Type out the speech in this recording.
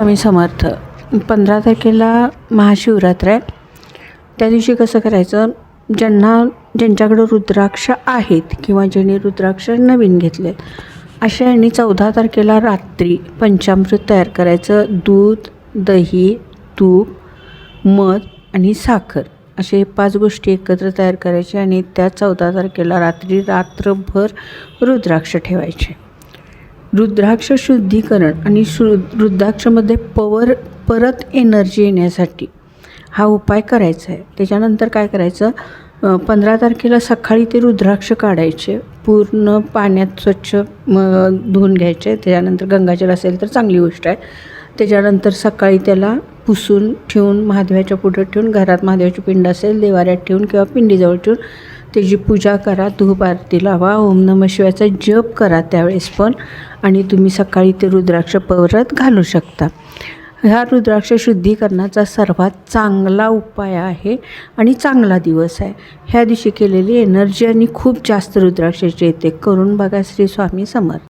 स्वामी समर्थ. 15 तारखेला महाशिवरात्र आहे. त्या दिवशी कसं करायचं, ज्यांच्याकडं रुद्राक्ष आहेत किंवा ज्यांनी रुद्राक्ष नवीन घेतले अशा यांनी 14 तारखेला रात्री पंचामृत तयार करायचं. दूध, दही, तूप, मध आणि साखर असे 5 गोष्टी एकत्र तयार करायच्या आणि त्या 14 तारखेला रात्रभर रुद्राक्ष ठेवायचे. रुद्राक्ष शुद्धीकरण आणि रुद्राक्षमध्ये परत एनर्जी येण्यासाठी हा उपाय करायचा आहे. त्याच्यानंतर काय करायचं, 15 तारखेला सकाळी ते रुद्राक्ष काढायचे, पूर्ण पाण्यात स्वच्छ धुवून घ्यायचे. त्याच्यानंतर गंगाजल असेल तर चांगली गोष्ट आहे. त्याच्यानंतर सकाळी त्याला पुसून ठेवून महादेवाच्या पुढे ठेवून, घरात महादेवाची पिंड असेल देवाऱ्यात ठेवून किंवा पिंडीजवळ ठेवून त्याची पूजा करा, धूप आरती लावा, ओम नमः शिवायचा जप करा त्यावेळेस पण. आणि तुम्ही सकाळी ते रुद्राक्ष परत घालू शकता. हा रुद्राक्ष शुद्धीकरणाचा सर्वात चांगला उपाय आहे आणि चांगला दिवस आहे. ह्या दिवशी केलेली एनर्जी आणि खूप जास्त रुद्राक्षाची येते. करून बघा. श्री स्वामी समर्थ.